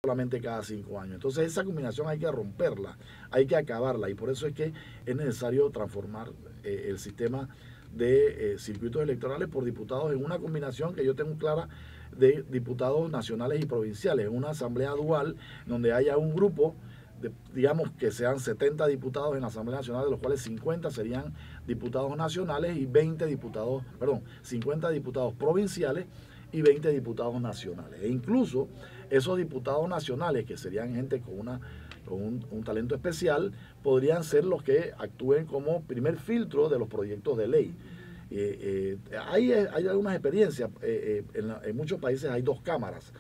solamente cada 5 años. Entonces esa combinación hay que romperla, hay que acabarla, y por eso es que es necesario transformar el sistema de circuitos electorales por diputados en una combinación que yo tengo clara de diputados nacionales y provinciales, en una asamblea dual donde haya un grupo, digamos que sean 70 diputados en la Asamblea Nacional, de los cuales 50 serían diputados nacionales y 50 diputados provinciales y 20 diputados nacionales. E incluso esos diputados nacionales, que serían gente con un talento especial, podrían ser los que actúen como primer filtro de los proyectos de ley. Hay algunas experiencias, en muchos países hay 2 cámaras.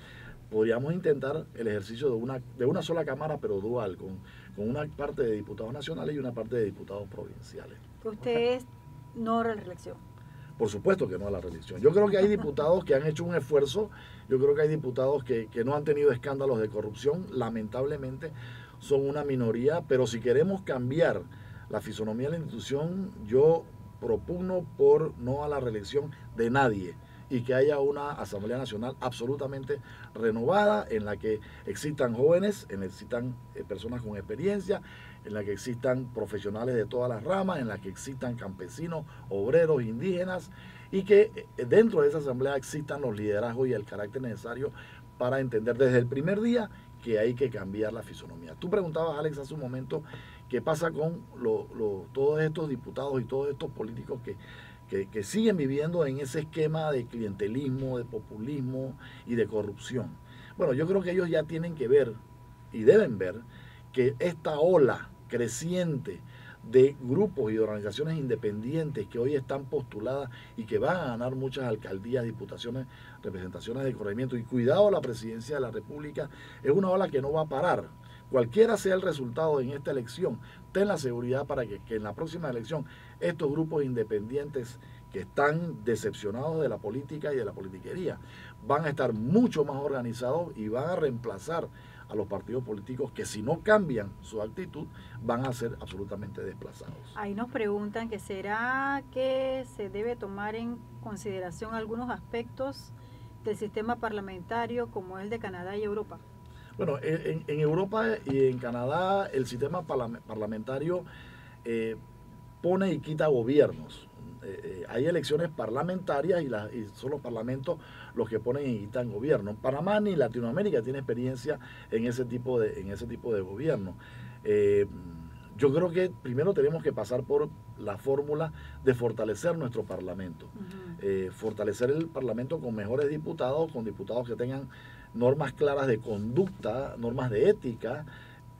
Podríamos intentar el ejercicio de una sola cámara, pero dual, con una parte de diputados nacionales y una parte de diputados provinciales. ¿Usted es no a la reelección? Por supuesto que no a la reelección. Yo creo que hay diputados que han hecho un esfuerzo, yo creo que hay diputados que no han tenido escándalos de corrupción, lamentablemente son una minoría, pero si queremos cambiar la fisonomía de la institución, yo propugno por no a la reelección de nadie, y que haya una Asamblea Nacional absolutamente renovada, en la que existan jóvenes, en la que existan personas con experiencia, en la que existan profesionales de todas las ramas, en la que existan campesinos, obreros, indígenas, y que dentro de esa Asamblea existan los liderazgos y el carácter necesario para entender desde el primer día que hay que cambiar la fisonomía. Tú preguntabas, Alex, hace un momento, qué pasa con todos estos diputados y todos estos políticos que siguen viviendo en ese esquema de clientelismo, de populismo y de corrupción. Bueno, yo creo que ellos ya tienen que ver y deben ver que esta ola creciente de grupos y de organizaciones independientes que hoy están postuladas y que van a ganar muchas alcaldías, diputaciones, representaciones de corregimiento, y cuidado, la presidencia de la República, es una ola que no va a parar. Cualquiera sea el resultado en esta elección, ten la seguridad para que en la próxima elección estos grupos independientes que están decepcionados de la política y de la politiquería van a estar mucho más organizados y van a reemplazar a los partidos políticos que, si no cambian su actitud, van a ser absolutamente desplazados. Ahí nos preguntan que será que se debe tomar en consideración algunos aspectos del sistema parlamentario como el de Canadá y Europa. Bueno, en Europa y en Canadá el sistema parlamentario pone y quita gobiernos. Hay elecciones parlamentarias y son los parlamentos los que ponen y quitan gobierno. Panamá ni Latinoamérica tiene experiencia en ese tipo de gobierno. Yo creo que primero tenemos que pasar por la fórmula de fortalecer nuestro parlamento. Fortalecer el parlamento con mejores diputados, con diputados que tengan normas claras de conducta, normas de ética,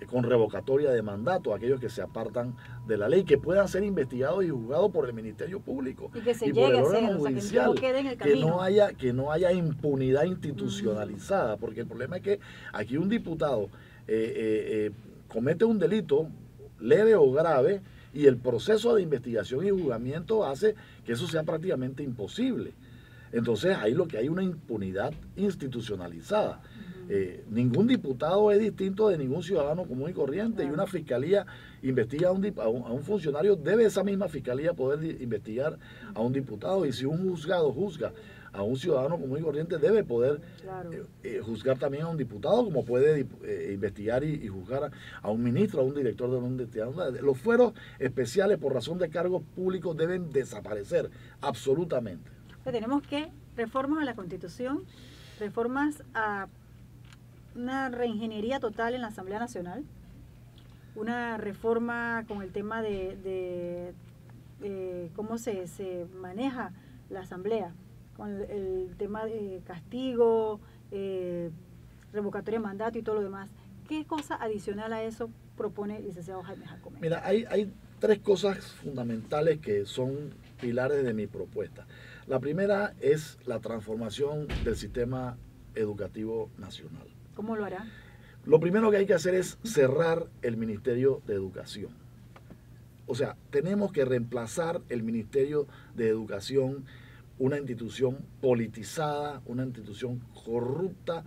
con revocatoria de mandato, aquellos que se apartan de la ley, que puedan ser investigados y juzgados por el Ministerio Público y, que se y por el órgano hacer, judicial, o sea, que no quede en el camino. que no haya impunidad institucionalizada, porque el problema es que aquí un diputado comete un delito leve o grave y el proceso de investigación y juzgamiento hace que eso sea prácticamente imposible. Entonces ahí lo que hay una impunidad institucionalizada. Ningún diputado es distinto de ningún ciudadano común y corriente, y una fiscalía investiga a un funcionario, debe esa misma fiscalía poder investigar a un diputado, y si un juzgado juzga a un ciudadano común y corriente, debe poder juzgar también a un diputado, como puede investigar y juzgar a un ministro, a un director de una universidad. Los fueros especiales por razón de cargos públicos deben desaparecer absolutamente. Tenemos que reformas a la Constitución, reformas a una reingeniería total en la Asamblea Nacional, una reforma con el tema de cómo se maneja la Asamblea, con el tema de castigo, revocatoria de mandato y todo lo demás. ¿Qué cosa adicional a eso propone el licenciado Jaime Jacome? Mira, hay 3 cosas fundamentales que son pilares de mi propuesta. La primera es la transformación del sistema educativo nacional. ¿Cómo lo hará? Lo primero que hay que hacer es cerrar el Ministerio de Educación. O sea, tenemos que reemplazar el Ministerio de Educación, una institución politizada, una institución corrupta,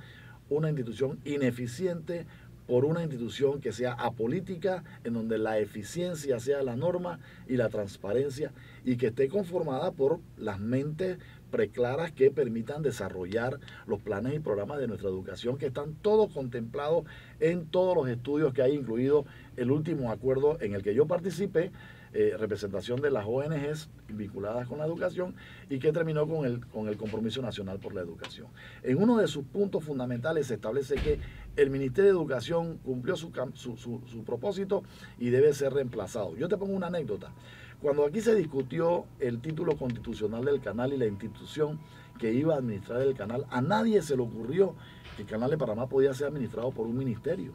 una institución ineficiente, por una institución que sea apolítica, en donde la eficiencia sea la norma y la transparencia, y que esté conformada por las mentes preclaras que permitan desarrollar los planes y programas de nuestra educación, que están todos contemplados en todos los estudios que hay, incluido el último acuerdo en el que yo participé, representación de las ONGs vinculadas con la educación, y que terminó con el Compromiso Nacional por la Educación. En uno de sus puntos fundamentales se establece que el Ministerio de Educación cumplió su propósito y debe ser reemplazado. Yo te pongo una anécdota. Cuando aquí se discutió el título constitucional del canal y la institución que iba a administrar el canal, a nadie se le ocurrió que el Canal de Panamá podía ser administrado por un ministerio,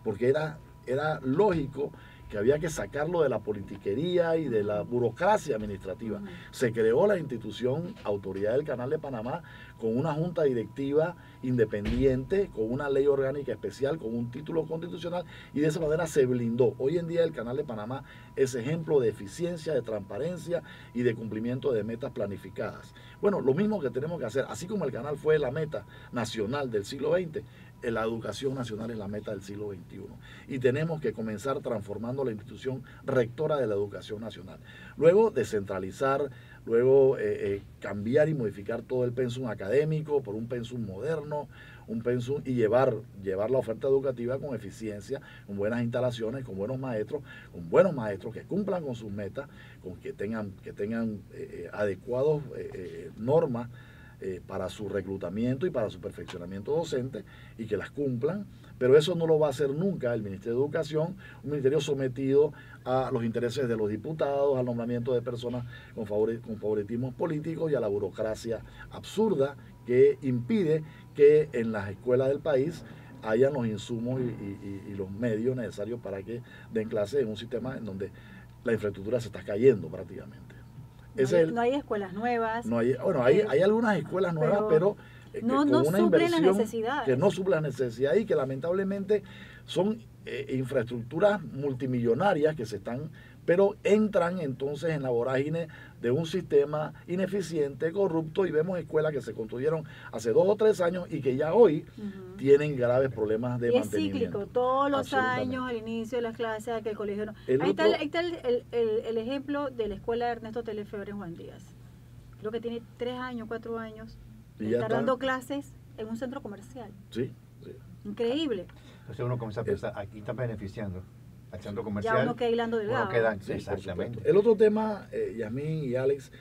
porque era lógico que había que sacarlo de la politiquería y de la burocracia administrativa. Se creó la institución Autoridad del Canal de Panamá con una junta directiva independiente, con una ley orgánica especial, con un título constitucional, y de esa manera se blindó. Hoy en día el Canal de Panamá es ejemplo de eficiencia, de transparencia y de cumplimiento de metas planificadas. Bueno, lo mismo que tenemos que hacer, así como el canal fue la meta nacional del siglo XX, la educación nacional es la meta del siglo XXI. Y tenemos que comenzar transformando la institución rectora de la educación nacional. Luego descentralizar, luego cambiar y modificar todo el pensum académico por un pensum moderno, un pensum, y llevar la oferta educativa con eficiencia, con buenas instalaciones, con buenos maestros que cumplan con sus metas, con que tengan adecuados normas para su reclutamiento y para su perfeccionamiento docente, y que las cumplan, pero eso no lo va a hacer nunca el Ministerio de Educación, un ministerio sometido a los intereses de los diputados, al nombramiento de personas con favoritismos políticos y a la burocracia absurda que impide que en las escuelas del país hayan los insumos y los medios necesarios para que den clases en un sistema en donde la infraestructura se está cayendo prácticamente. No hay escuelas nuevas. Hay algunas escuelas nuevas, pero no con una inversión que no suple las necesidades y que lamentablemente son infraestructuras multimillonarias que pero entran entonces en la vorágine de un sistema ineficiente, corrupto, y vemos escuelas que se construyeron hace 2 o 3 años y que ya hoy tienen graves problemas de mantenimiento. Es cíclico, todos los años al inicio de las clases, que el colegio no. Ahí está el ejemplo de la escuela de Ernesto Telefebre en Juan Díaz. Creo que tiene 3 años, 4 años, y está dando clases en un centro comercial. Sí. Increíble. Entonces uno comienza a pensar, aquí están beneficiando al centro comercial. Ya uno queda hilando delgado. Sí, exactamente. El otro tema, Yasmín y Alex,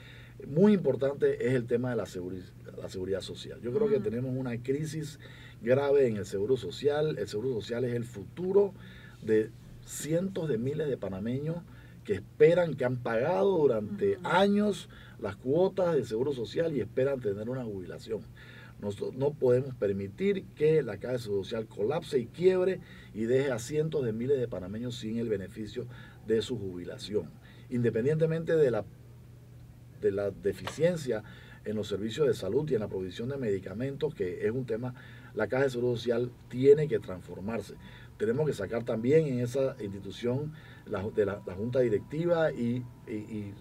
muy importante, es el tema de la seguridad social. Yo creo que tenemos una crisis grave en el seguro social. El seguro social es el futuro de cientos de miles de panameños que esperan, que han pagado durante años las cuotas del seguro social y esperan tener una jubilación. No podemos permitir que la Caja de Seguro Social colapse y quiebre y deje a cientos de miles de panameños sin el beneficio de su jubilación. Independientemente de la deficiencia en los servicios de salud y en la provisión de medicamentos, que es un tema, la Caja de Seguro Social tiene que transformarse. Tenemos que sacar también en esa institución la junta directiva y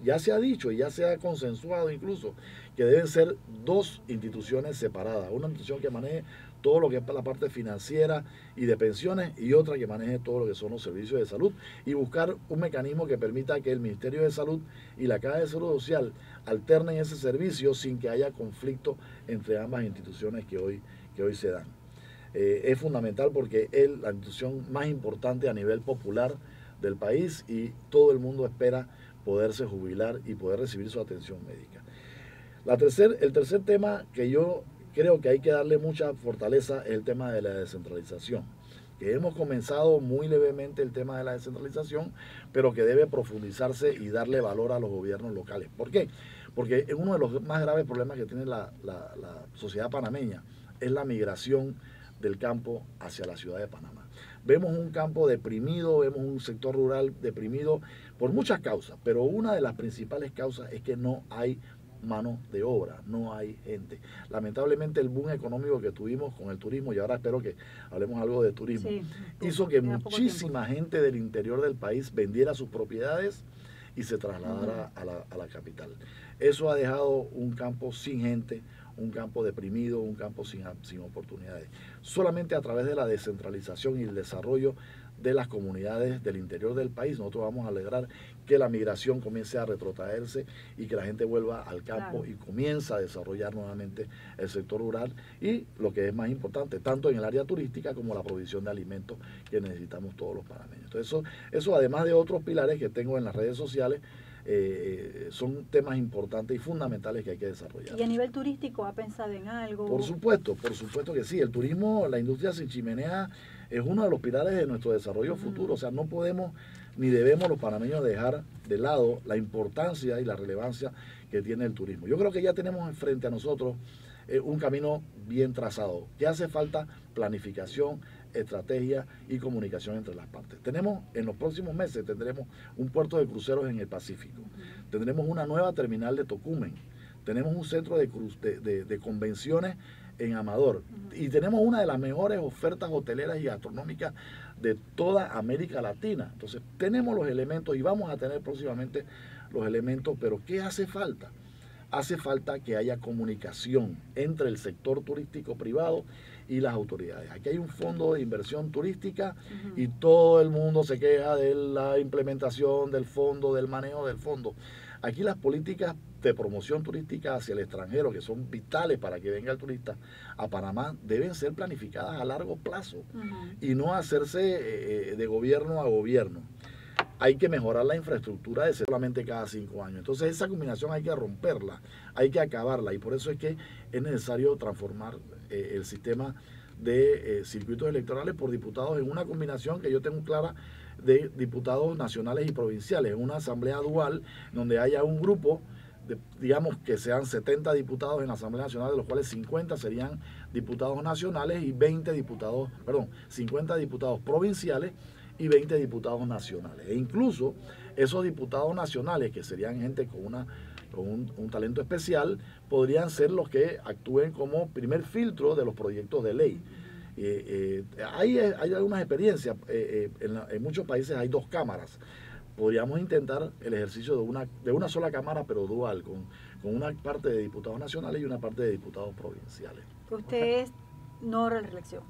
ya se ha dicho y ya se ha consensuado incluso que deben ser 2 instituciones separadas, una institución que maneje todo lo que es la parte financiera y de pensiones y otra que maneje todo lo que son los servicios de salud, y buscar un mecanismo que permita que el Ministerio de Salud y la Caja de Seguro Social alternen ese servicio sin que haya conflicto entre ambas instituciones que hoy se dan. Es fundamental porque es la institución más importante a nivel popular del país y todo el mundo espera poderse jubilar y poder recibir su atención médica. El tercer tema que yo creo que hay que darle mucha fortaleza es el tema de la descentralización, que hemos comenzado muy levemente el tema de la descentralización, pero que debe profundizarse y darle valor a los gobiernos locales. ¿Por qué? Porque uno de los más graves problemas que tiene la sociedad panameña es la migración del campo hacia la ciudad de Panamá. Vemos un campo deprimido, vemos un sector rural deprimido por muchas causas, pero una de las principales causas es que no hay mano de obra, no hay gente. Lamentablemente el boom económico que tuvimos con el turismo, y ahora espero que hablemos algo de turismo, hizo que muchísima gente del interior del país vendiera sus propiedades y se trasladara a la capital. Eso ha dejado un campo sin gente, un campo deprimido, un campo sin oportunidades. Solamente a través de la descentralización y el desarrollo de las comunidades del interior del país nosotros vamos a lograr que la migración comience a retrotraerse y que la gente vuelva al campo y comienza a desarrollar nuevamente el sector rural y lo que es más importante, tanto en el área turística como la provisión de alimentos que necesitamos todos los panameños. Entonces eso además de otros pilares que tengo en las redes sociales, son temas importantes y fundamentales que hay que desarrollar. ¿Y a nivel turístico ha pensado en algo? Por supuesto que sí. El turismo, la industria sin chimenea es uno de los pilares de nuestro desarrollo futuro. O sea, no podemos ni debemos los panameños dejar de lado la importancia y la relevancia que tiene el turismo. Yo creo que ya tenemos frente a nosotros un camino bien trazado. Que hace falta planificación, estrategia y comunicación entre las partes. En los próximos meses tendremos un puerto de cruceros en el Pacífico, tendremos una nueva terminal de Tocumen, tenemos un centro de convenciones en Amador y tenemos una de las mejores ofertas hoteleras y gastronómicas de toda América Latina. Entonces tenemos los elementos y vamos a tener próximamente los elementos, pero ¿qué hace falta? Hace falta que haya comunicación entre el sector turístico privado y las autoridades. Aquí hay un fondo de inversión turística y todo el mundo se queja de la implementación del fondo, del manejo del fondo. Aquí las políticas de promoción turística hacia el extranjero, que son vitales para que venga el turista a Panamá, deben ser planificadas a largo plazo y no hacerse de gobierno a gobierno. Hay que mejorar la infraestructura de solamente cada 5 años. Entonces esa combinación hay que romperla, hay que acabarla y por eso es que es necesario transformar el sistema de circuitos electorales por diputados en una combinación que yo tengo clara de diputados nacionales y provinciales, en una asamblea dual donde haya un grupo, digamos que sean 70 diputados en la Asamblea Nacional, de los cuales 50 serían diputados nacionales y 50 diputados provinciales y 20 diputados nacionales. E incluso esos diputados nacionales, que serían gente con un talento especial, podrían ser los que actúen como primer filtro de los proyectos de ley. Hay algunas experiencias, en muchos países hay 2 cámaras. Podríamos intentar el ejercicio de una sola cámara, pero dual, con una parte de diputados nacionales y una parte de diputados provinciales. ¿Usted es no reelección?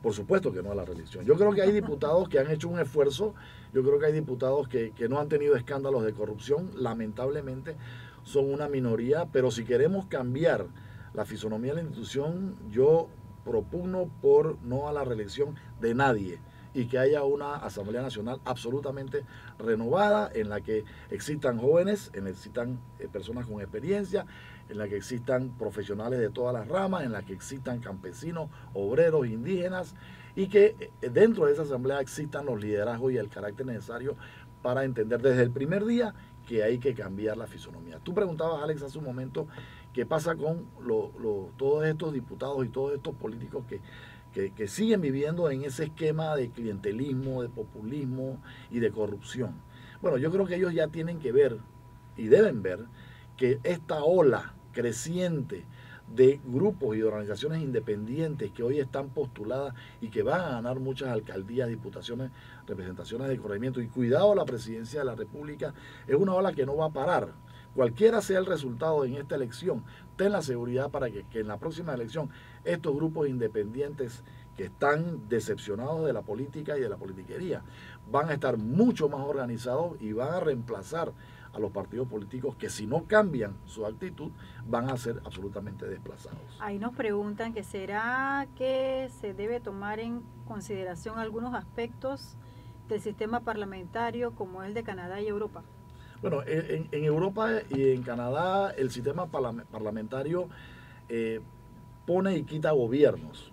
Por supuesto que no a la reelección. Yo creo que hay diputados que han hecho un esfuerzo, yo creo que hay diputados que no han tenido escándalos de corrupción, lamentablemente son una minoría, pero si queremos cambiar la fisonomía de la institución, yo propugno por no a la reelección de nadie y que haya una Asamblea Nacional absolutamente renovada en la que existan jóvenes, en la que existan personas con experiencia, en la que existan profesionales de todas las ramas, en la que existan campesinos, obreros, indígenas y que dentro de esa Asamblea existan los liderazgos y el carácter necesario para entender desde el primer día que hay que cambiar la fisonomía. Tú preguntabas, Alex, hace un momento qué pasa con todos estos diputados y todos estos políticos que siguen viviendo en ese esquema de clientelismo, de populismo y de corrupción. Bueno, yo creo que ellos ya tienen que ver y deben ver que esta ola creciente de grupos y de organizaciones independientes que hoy están postuladas y que van a ganar muchas alcaldías, diputaciones, representaciones de corregimiento y cuidado a la presidencia de la República, es una ola que no va a parar. Cualquiera sea el resultado en esta elección, ten la seguridad para que en la próxima elección estos grupos independientes que están decepcionados de la política y de la politiquería van a estar mucho más organizados y van a reemplazar a los partidos políticos que si no cambian su actitud van a ser absolutamente desplazados. Ahí nos preguntan que será que se debe tomar en consideración algunos aspectos del sistema parlamentario como el de Canadá y Europa. Bueno, en Europa y en Canadá el sistema parlamentario pone y quita gobiernos.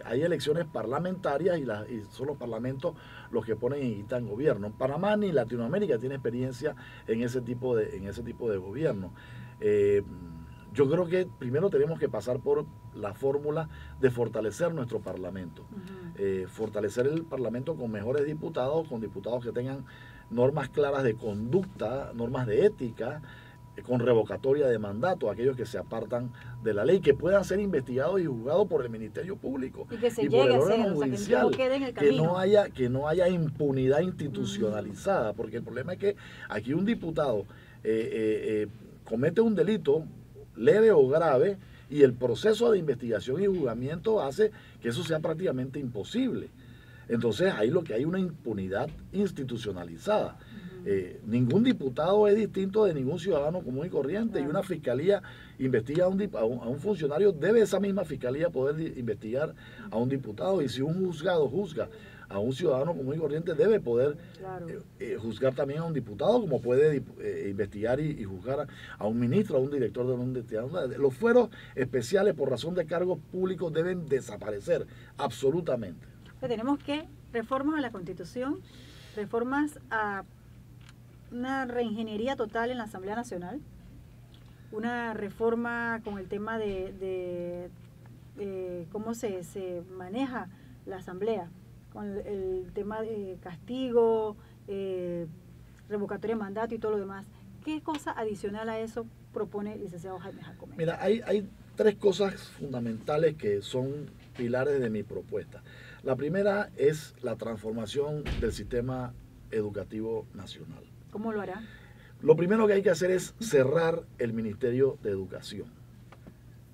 Hay elecciones parlamentarias y son los parlamentos los que ponen y quitan gobierno. Panamá ni Latinoamérica tiene experiencia en ese tipo de gobierno. Yo creo que primero tenemos que pasar por la fórmula de fortalecer nuestro parlamento. Fortalecer el parlamento con mejores diputados, con diputados que tengan normas claras de conducta, normas de ética, con revocatoria de mandato, aquellos que se apartan de la ley, que puedan ser investigados y juzgados por el Ministerio Público y que se por el llegue a órgano hacer, judicial, o sea, que no quede en el camino. que no haya impunidad institucionalizada, porque el problema es que aquí un diputado comete un delito leve o grave Y el proceso de investigación y juzgamiento hace que eso sea prácticamente imposible. Entonces ahí lo que hay una impunidad institucionalizada. Ningún diputado es distinto de ningún ciudadano común y corriente, y una fiscalía investiga a un funcionario, debe esa misma fiscalía poder investigar a un diputado, y si un juzgado juzga a un ciudadano común y corriente, debe poder juzgar también a un diputado, como puede investigar y juzgar a un ministro, a un director de una universidad. Los fueros especiales por razón de cargos públicos deben desaparecer absolutamente. Tenemos que reformas a la Constitución, reformas a una reingeniería total en la Asamblea Nacional, una reforma con el tema de cómo se maneja la Asamblea, con el tema de castigo, revocatoria de mandato y todo lo demás. ¿Qué cosa adicional a eso propone el licenciado Jaime Jacome? Mira, hay tres cosas fundamentales que son pilares de mi propuesta. La primera es la transformación del sistema educativo nacional. ¿Cómo lo hará? Lo primero que hay que hacer es cerrar el Ministerio de Educación.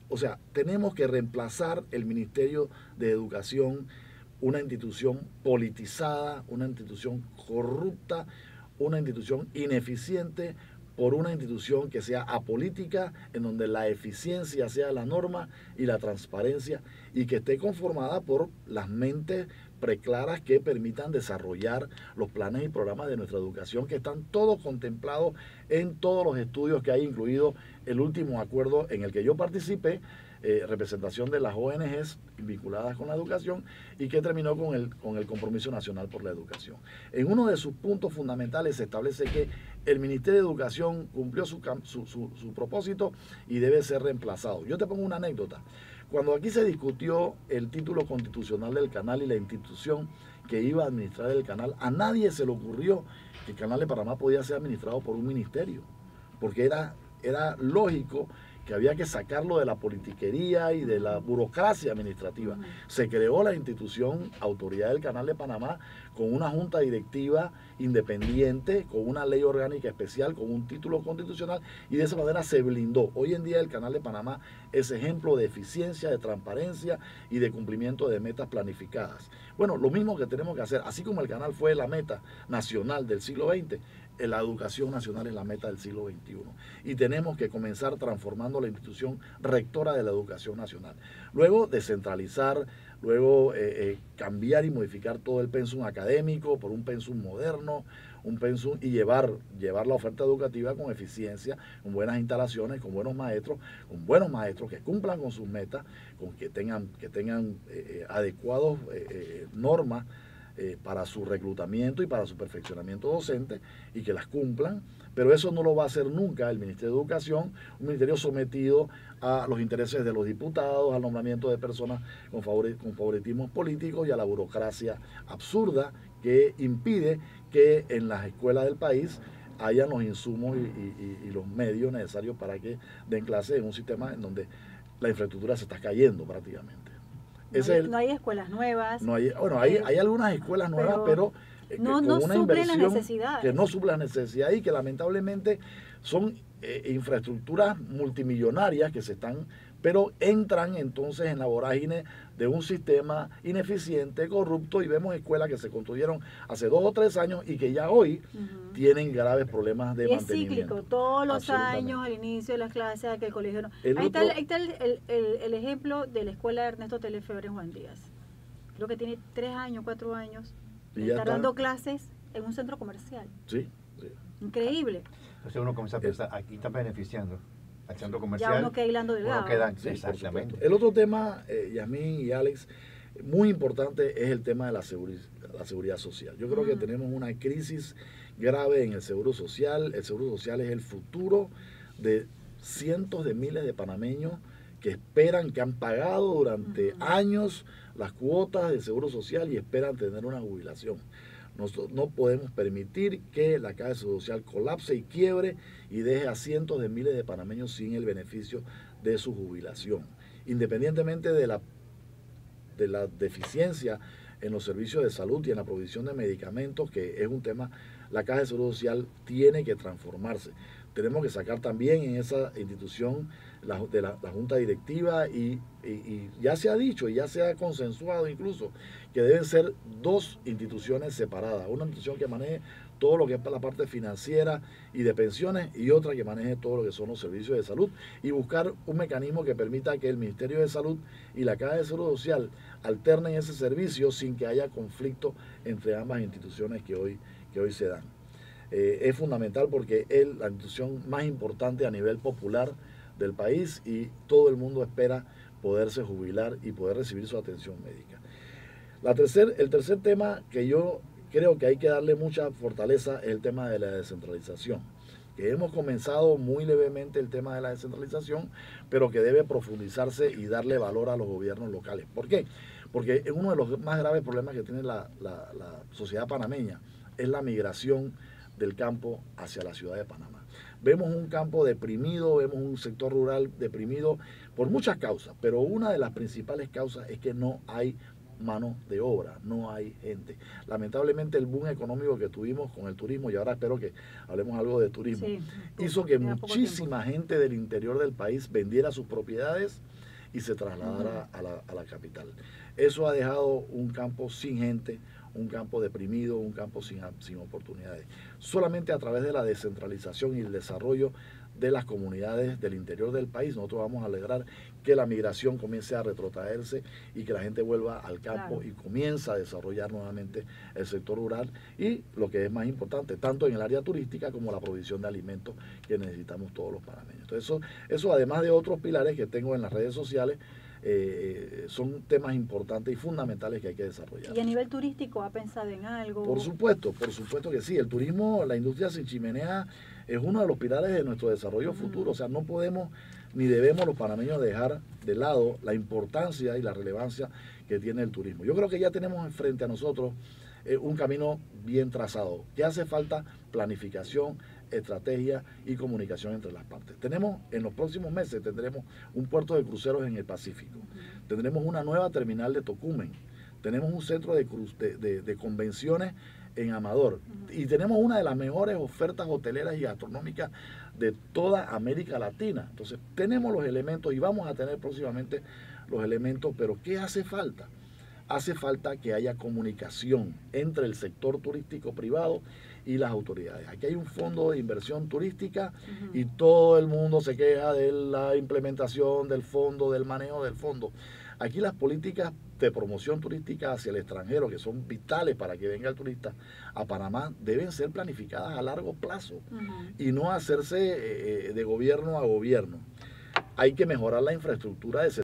O sea, tenemos que reemplazar el Ministerio de Educación, una institución politizada, una institución corrupta, una institución ineficiente, por una institución que sea apolítica, en donde la eficiencia sea la norma y la transparencia, y que esté conformada por las mentes preclaras que permitan desarrollar los planes y programas de nuestra educación, que están todos contemplados en todos los estudios que hay, incluido el último acuerdo en el que yo participé, representación de las ONGs vinculadas con la educación, y que terminó con el Compromiso Nacional por la Educación. En uno de sus puntos fundamentales se establece que el Ministerio de Educación cumplió su propósito y debe ser reemplazado. Yo te pongo una anécdota. Cuando aquí se discutió el título constitucional del canal y la institución que iba a administrar el canal, a nadie se le ocurrió que el Canal de Panamá podía ser administrado por un ministerio, porque era lógico que había que sacarlo de la politiquería y de la burocracia administrativa. Se creó la institución Autoridad del Canal de Panamá con una junta directiva independiente, con una ley orgánica especial, con un título constitucional, y de esa manera se blindó. Hoy en día el Canal de Panamá es ejemplo de eficiencia, de transparencia y de cumplimiento de metas planificadas. Bueno, lo mismo que tenemos que hacer, así como el canal fue la meta nacional del siglo XX, la educación nacional es la meta del siglo XXI. Y tenemos que comenzar transformando la institución rectora de la educación nacional. Luego descentralizar, luego cambiar y modificar todo el pensum académico por un pensum moderno, un pensum, y llevar la oferta educativa con eficiencia, con buenas instalaciones, con buenos maestros que cumplan con sus metas, con que tengan adecuados normas para su reclutamiento y para su perfeccionamiento docente, y que las cumplan. Pero eso no lo va a hacer nunca el Ministerio de Educación, un ministerio sometido a los intereses de los diputados, al nombramiento de personas con favoritismos políticos y a la burocracia absurda que impide que en las escuelas del país hayan los insumos y los medios necesarios para que den clases en un sistema en donde la infraestructura se está cayendo prácticamente. No hay escuelas nuevas. Hay algunas escuelas nuevas, pero no con una inversión que no suple las necesidades, y que lamentablemente son infraestructuras multimillonarias que pero entran entonces en la vorágine de un sistema ineficiente, corrupto, y vemos escuelas que se construyeron hace 2 o 3 años y que ya hoy tienen graves problemas de mantenimiento. Es cíclico, todos los años al inicio de las clases, que el colegio no. Ahí está el ejemplo de la escuela de Ernesto Telefebre en Juan Díaz. Creo que tiene 3 años, 4 años, y está dando clases en un centro comercial. Sí. Increíble. Entonces uno comienza a pensar, aquí están beneficiando al centro comercial. Ya uno queda hilando delgado. Sí, exactamente. El otro tema, Yasmín y Alex, muy importante, es el tema de la seguridad social. Yo creo que tenemos una crisis grave en el seguro social. El seguro social es el futuro de cientos de miles de panameños que esperan, que han pagado durante años las cuotas del seguro social y esperan tener una jubilación. No podemos permitir que la Caja de Seguro Social colapse y quiebre y deje a cientos de miles de panameños sin el beneficio de su jubilación. Independientemente de la deficiencia en los servicios de salud y en la provisión de medicamentos, que es un tema, la Caja de Seguro Social tiene que transformarse. tenemos que sacar también en esa institución de la Junta Directiva y ya se ha dicho y ya se ha consensuado incluso que deben ser dos instituciones separadas, una institución que maneje todo lo que es la parte financiera y de pensiones y otra que maneje todo lo que son los servicios de salud y buscar un mecanismo que permita que el Ministerio de Salud y la Caja de Seguro Social alternen ese servicio sin que haya conflicto entre ambas instituciones que hoy se dan. Es fundamental porque es la institución más importante a nivel popular del país y todo el mundo espera poderse jubilar y poder recibir su atención médica. El tercer tema que yo creo que hay que darle mucha fortaleza es el tema de la descentralización, que hemos comenzado muy levemente el tema de la descentralización, pero que debe profundizarse y darle valor a los gobiernos locales. ¿Por qué? Porque uno de los más graves problemas que tiene la sociedad panameña es la migración del campo hacia la ciudad de Panamá. Vemos un campo deprimido, vemos un sector rural deprimido por muchas causas, pero una de las principales causas es que no hay mano de obra, no hay gente. Lamentablemente el boom económico que tuvimos con el turismo, y ahora espero que hablemos algo de turismo, sí, hizo que muchísima gente del interior del país vendiera sus propiedades y se trasladara a la capital. Eso ha dejado un campo sin gente, un campo deprimido, un campo sin oportunidades. Solamente a través de la descentralización y el desarrollo de las comunidades del interior del país, nosotros vamos a lograr que la migración comience a retrotraerse y que la gente vuelva al campo y comienza a desarrollar nuevamente el sector rural y lo que es más importante, tanto en el área turística como la provisión de alimentos que necesitamos todos los panameños. Entonces eso además de otros pilares que tengo en las redes sociales, son temas importantes y fundamentales que hay que desarrollar. ¿Y a nivel turístico ha pensado en algo? Por supuesto que sí. El turismo, la industria sin chimenea es uno de los pilares de nuestro desarrollo futuro. O sea, no podemos ni debemos los panameños dejar de lado la importancia y la relevancia que tiene el turismo. Yo creo que ya tenemos frente a nosotros un camino bien trazado. Que hace falta planificación, estrategia y comunicación entre las partes. En los próximos meses tendremos un puerto de cruceros en el Pacífico, tendremos una nueva terminal de Tocumen, tenemos un centro de convenciones en Amador y tenemos una de las mejores ofertas hoteleras y gastronómicas de toda América Latina. Entonces tenemos los elementos y vamos a tener próximamente los elementos, pero ¿qué hace falta? Hace falta que haya comunicación entre el sector turístico privado y las autoridades. Aquí hay un fondo de inversión turística y todo el mundo se queja de la implementación del fondo, del manejo del fondo. Aquí las políticas de promoción turística hacia el extranjero, que son vitales para que venga el turista a Panamá, deben ser planificadas a largo plazo y no hacerse de gobierno a gobierno. Hay que mejorar la infraestructura de